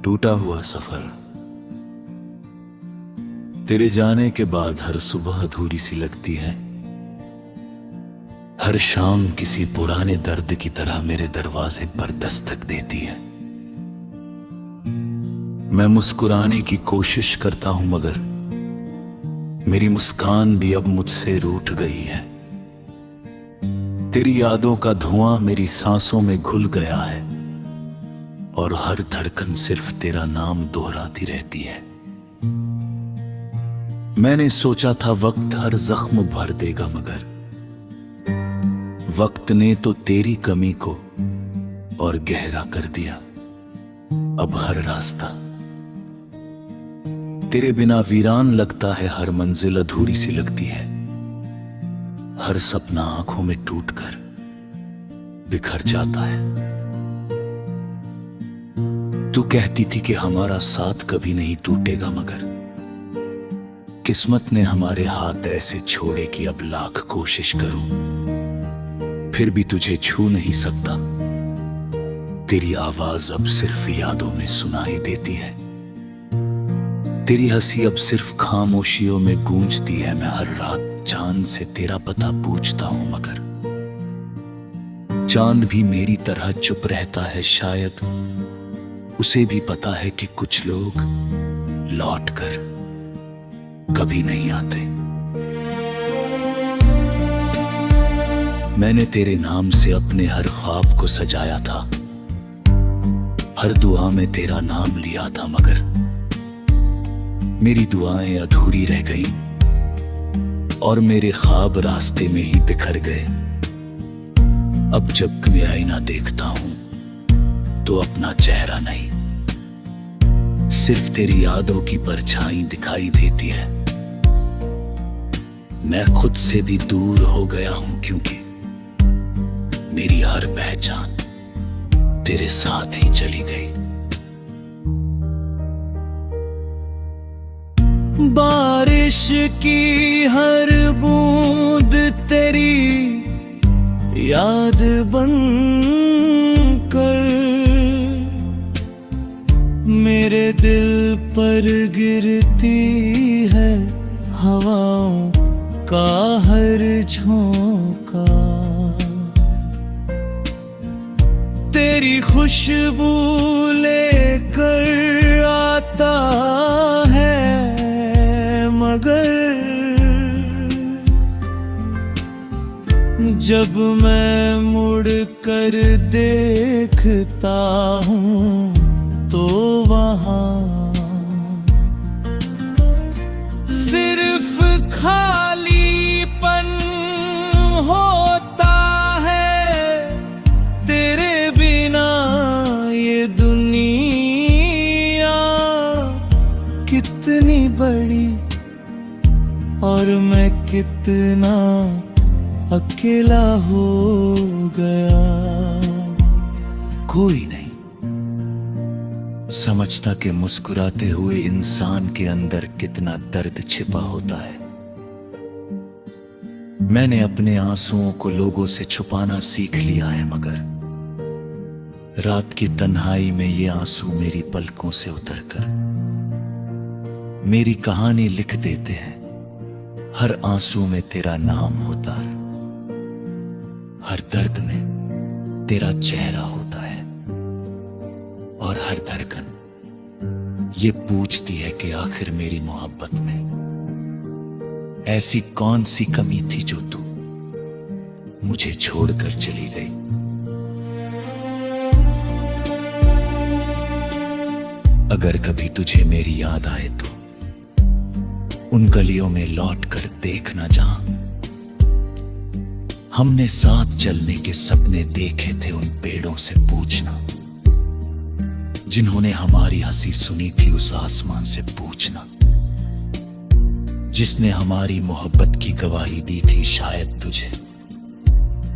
टूटा हुआ सफर। तेरे जाने के बाद हर सुबह अधूरी सी लगती है। हर शाम किसी पुराने दर्द की तरह मेरे दरवाजे पर दस्तक देती है। मैं मुस्कुराने की कोशिश करता हूं मगर मेरी मुस्कान भी अब मुझसे रूठ गई है। तेरी यादों का धुआं मेरी सांसों में घुल गया है और हर धड़कन सिर्फ तेरा नाम दोहराती रहती है। मैंने सोचा था वक्त हर जख्म भर देगा मगर वक्त ने तो तेरी कमी को और गहरा कर दिया। अब हर रास्ता तेरे बिना वीरान लगता है, हर मंजिल अधूरी सी लगती है, हर सपना आंखों में टूटकर बिखर जाता है। तू कहती थी कि हमारा साथ कभी नहीं टूटेगा मगर किस्मत ने हमारे हाथ ऐसे छोड़े कि अब लाख कोशिश करूं फिर भी तुझे छू नहीं सकता। तेरी आवाज अब सिर्फ यादों में सुनाई देती है। तेरी हंसी अब सिर्फ खामोशियों में गूंजती है। मैं हर रात चांद से तेरा पता पूछता हूं मगर चांद भी मेरी तरह चुप रहता है। शायद उसे भी पता है कि कुछ लोग लौट कर कभी नहीं आते। मैंने तेरे नाम से अपने हर ख्वाब को सजाया था, हर दुआ में तेरा नाम लिया था मगर मेरी दुआएं अधूरी रह गईं और मेरे ख्वाब रास्ते में ही बिखर गए। अब जब मैं आईना देखता हूं तो अपना चेहरा नहीं सिर्फ तेरी यादों की परछाई दिखाई देती है। मैं खुद से भी दूर हो गया हूं क्योंकि मेरी हर पहचान तेरे साथ ही चली गई। बारिश की हर बूंद तेरी याद बन कर मेरे दिल पर गिरती है। हवाओं का हर झोंका तेरी खुशबू लेकर आता है मगर जब मैं मुड़ कर देखता हूँ तो वहाँ सिर्फ खालीपन होता है। तेरे बिना ये दुनिया कितनी बड़ी और मैं कितना अकेला हो गया। कोई नहीं समझता कि मुस्कुराते हुए इंसान के अंदर कितना दर्द छिपा होता है। मैंने अपने आंसुओं को लोगों से छुपाना सीख लिया है मगर रात की तन्हाई में ये आंसू मेरी पलकों से उतरकर मेरी कहानी लिख देते हैं। हर आंसू में तेरा नाम होता है, हर दर्द में तेरा चेहरा होता है और हर धड़कन ये पूछती है कि आखिर मेरी मोहब्बत में ऐसी कौन सी कमी थी जो तू मुझे छोड़कर चली गई। अगर कभी तुझे मेरी याद आए तो उन गलियों में लौट कर देखना जहां हमने साथ चलने के सपने देखे थे। उन पेड़ों से पूछना जिन्होंने हमारी हंसी सुनी थी। उस आसमान से पूछना जिसने हमारी मोहब्बत की गवाही दी थी। शायद तुझे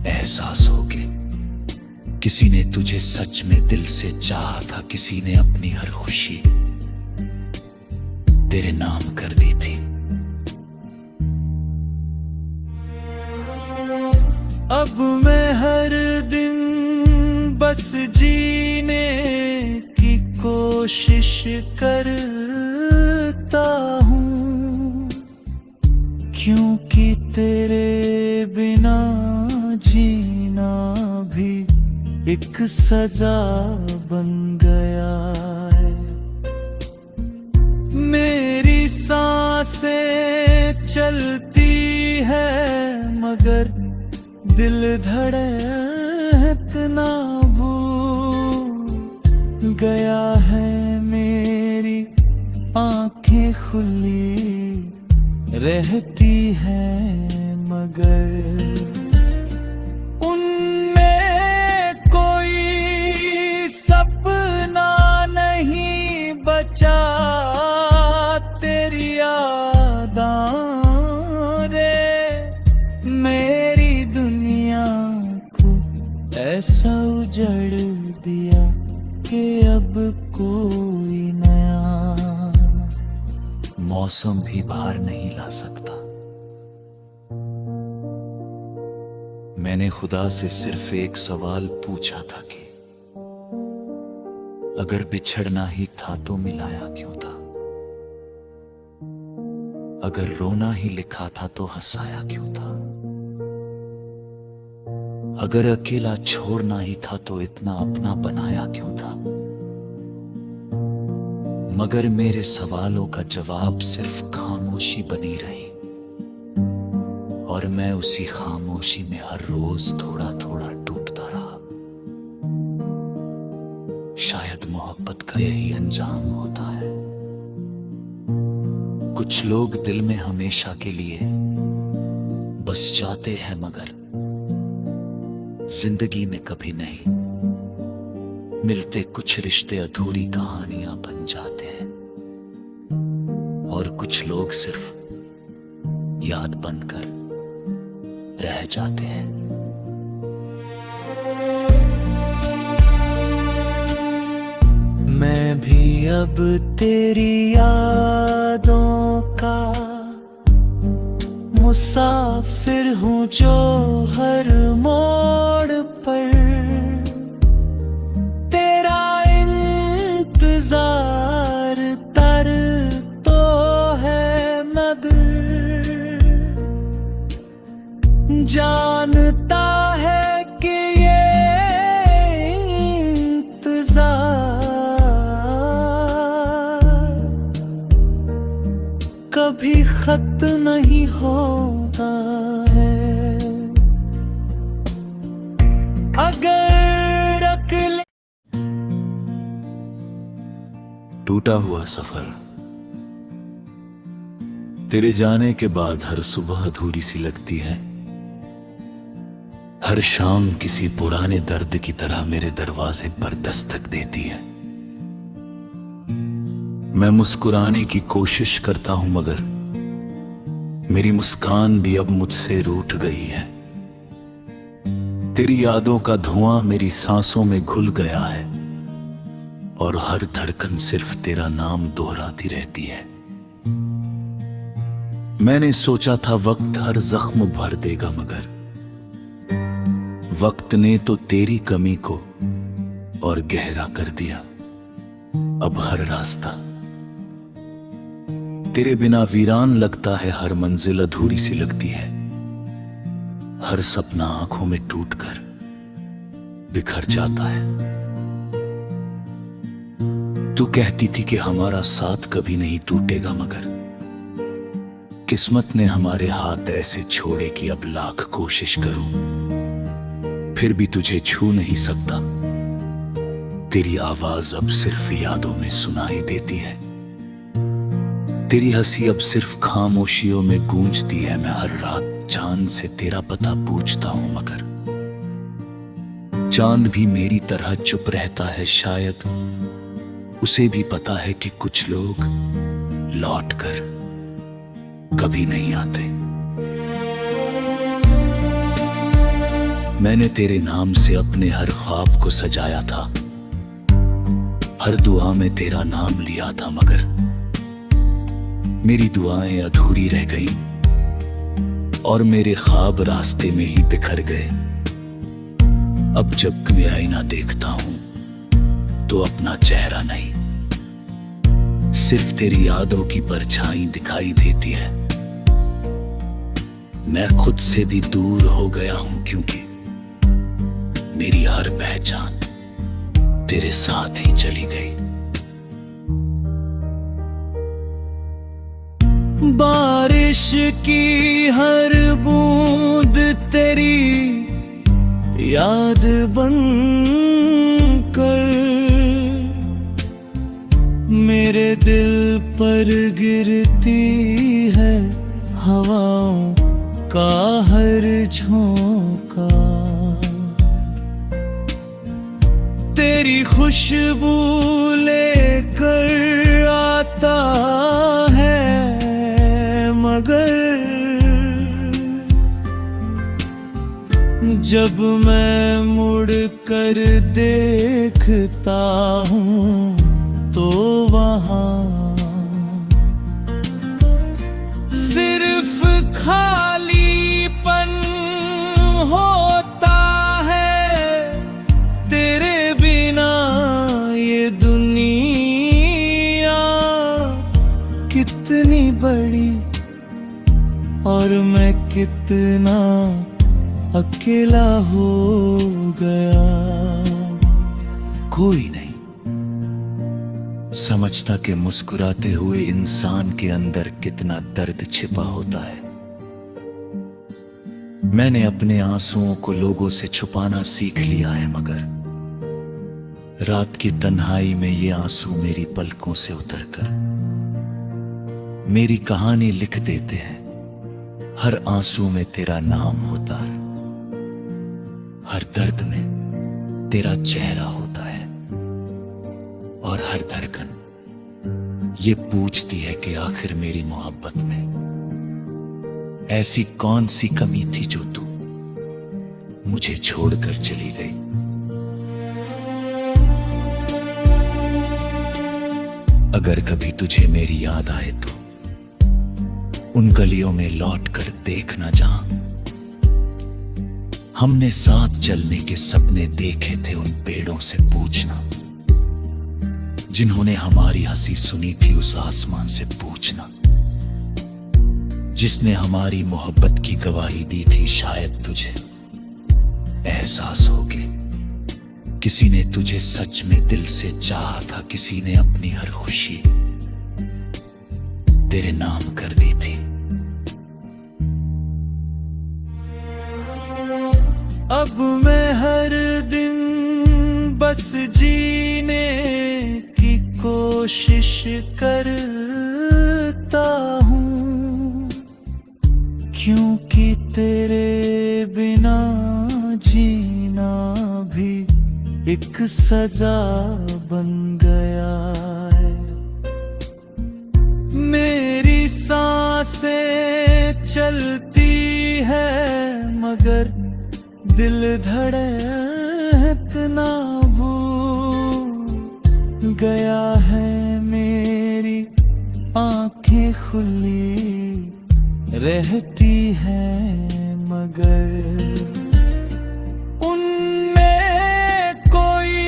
एहसास हो के किसी ने तुझे सच में दिल से चाहा था, किसी ने अपनी हर खुशी तेरे नाम कर दी थी। अब मैं हर दिन बस जीने की कोशिश करता हूँ, क्योंकि तेरे बिना जीना भी एक सजा बन गया है। मेरी सांसें चलती है मगर दिल धड़कना भूल गया है। मेरी आंखें खुली रहती हैं मगर उनमें कोई सपना नहीं बचा। तेरी यादां रे मेरी दुनिया को ऐसा उजड़ दिया कि अब कोई नया मौसम भी बाहर नहीं ला सकता। मैंने खुदा से सिर्फ एक सवाल पूछा था कि अगर बिछड़ना ही था तो मिलाया क्यों था? अगर रोना ही लिखा था तो हंसाया क्यों था? अगर अकेला छोड़ना ही था तो इतना अपना बनाया क्यों था? मगर मेरे सवालों का जवाब सिर्फ खामोशी बनी रही, और मैं उसी खामोशी में हर रोज थोड़ा थोड़ा टूटता रहा। शायद मोहब्बत का यही अंजाम होता है। कुछ लोग दिल में हमेशा के लिए बस जाते हैं मगर जिंदगी में कभी नहीं मिलते। कुछ रिश्ते अधूरी कहानियां बन जाते हैं और कुछ लोग सिर्फ याद बनकर रह जाते हैं। मैं भी अब तेरी यादों का मुसाफिर हूँ जो हर मोड़ पर तेरा इंतजार तर तो है मगर जानता है कि ये इंतजार कभी खत्म नहीं होता है। अगर अकेले टूटा हुआ सफर तेरे जाने के बाद हर सुबह अधूरी सी लगती है। हर शाम किसी पुराने दर्द की तरह मेरे दरवाजे पर दस्तक देती है। मैं मुस्कुराने की कोशिश करता हूं मगर मेरी मुस्कान भी अब मुझसे रूठ गई है। तेरी यादों का धुआं मेरी सांसों में घुल गया है और हर धड़कन सिर्फ तेरा नाम दोहराती रहती है। मैंने सोचा था वक्त हर जख्म भर देगा मगर वक्त ने तो तेरी कमी को और गहरा कर दिया। अब हर रास्ता तेरे बिना वीरान लगता है, हर मंजिल अधूरी सी लगती है, हर सपना आंखों में टूटकर बिखर जाता है। तू कहती थी कि हमारा साथ कभी नहीं टूटेगा मगर किस्मत ने हमारे हाथ ऐसे छोड़े कि अब लाख कोशिश करूं फिर भी तुझे छू नहीं सकता। तेरी आवाज अब सिर्फ यादों में सुनाई देती है। तेरी हंसी अब सिर्फ खामोशियों में गूंजती है। मैं हर रात चांद से तेरा पता पूछता हूं मगर चांद भी मेरी तरह चुप रहता है। शायद उसे भी पता है कि कुछ लोग लौट कर कभी नहीं आते। मैंने तेरे नाम से अपने हर ख्वाब को सजाया था, हर दुआ में तेरा नाम लिया था मगर मेरी दुआएं अधूरी रह गईं और मेरे ख्वाब रास्ते में ही बिखर गए। अब जब मैं आईना देखता हूं तो अपना चेहरा नहीं सिर्फ तेरी यादों की परछाई दिखाई देती है। मैं खुद से भी दूर हो गया हूं क्योंकि मेरी हर पहचान तेरे साथ ही चली गई। बारिश की हर बूंद तेरी याद बन कर मेरे दिल पर गिरती है हवाओं का हर झोंका। तेरी खुशबू लेकर आता है मगर जब मैं मुड़ कर देखता हूँ तो वहाँ सिर्फ खालीपन होता है। तेरे बिना ये दुनिया कितनी बड़ी और मैं कितना अकेला हो गया। कोई नहीं समझता कि मुस्कुराते हुए इंसान के अंदर कितना दर्द छिपा होता है। मैंने अपने आंसुओं को लोगों से छुपाना सीख लिया है, मगर रात की तन्हाई में ये आंसू मेरी पलकों से उतरकर मेरी कहानी लिख देते हैं। हर आंसू में तेरा नाम होता है, हर दर्द में तेरा चेहरा होता है और हर धड़कन ये पूछती है कि आखिर मेरी मोहब्बत में ऐसी कौन सी कमी थी जो तू मुझे छोड़कर चली गई। अगर कभी तुझे मेरी याद आए तो उन गलियों में लौट कर देखना जहां हमने साथ चलने के सपने देखे थे। उन पेड़ों से पूछना जिन्होंने हमारी हंसी सुनी थी। उस आसमान से पूछना जिसने हमारी मोहब्बत की गवाही दी थी। शायद तुझे एहसास हो कि किसी ने तुझे सच में दिल से चाहा था, किसी ने अपनी हर खुशी तेरे नाम कर दी थी। अब मैं हर दिन बस जीने की कोशिश करता हूँ, क्योंकि तेरे बिना जीना भी एक सजा बन गया है। मेरी सांसें चलती है मगर दिल धड़कना भूल गया है। मेरी आंखें खुली रहती हैं मगर उनमें कोई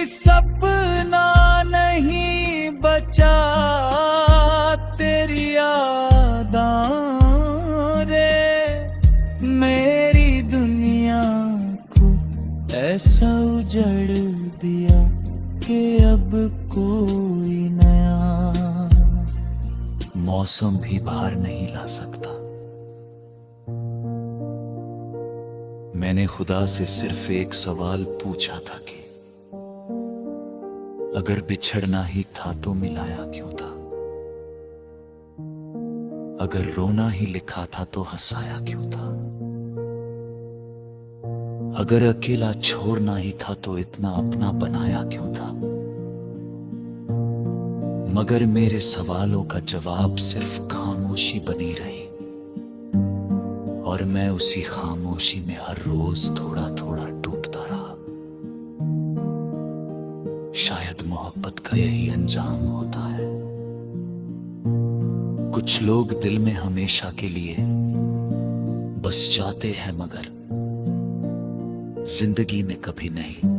सपना नहीं बचा। तेरी यादां रे मेरी दुनिया को ऐसा उजड़ दिया कि अब कोई नया मौसम भी बाहर नहीं ला सकता। मैंने खुदा से सिर्फ एक सवाल पूछा था कि अगर बिछड़ना ही था तो मिलाया क्यों था। अगर रोना ही लिखा था तो हंसाया क्यों था। अगर अकेला छोड़ना ही था तो इतना अपना बनाया क्यों था। मगर मेरे सवालों का जवाब सिर्फ खामोशी बनी रही और मैं उसी खामोशी में हर रोज थोड़ा थोड़ा टूटता रहा। शायद मोहब्बत का यही अंजाम होता है। कुछ लोग दिल में हमेशा के लिए बस जाते हैं मगर जिंदगी में कभी नहीं।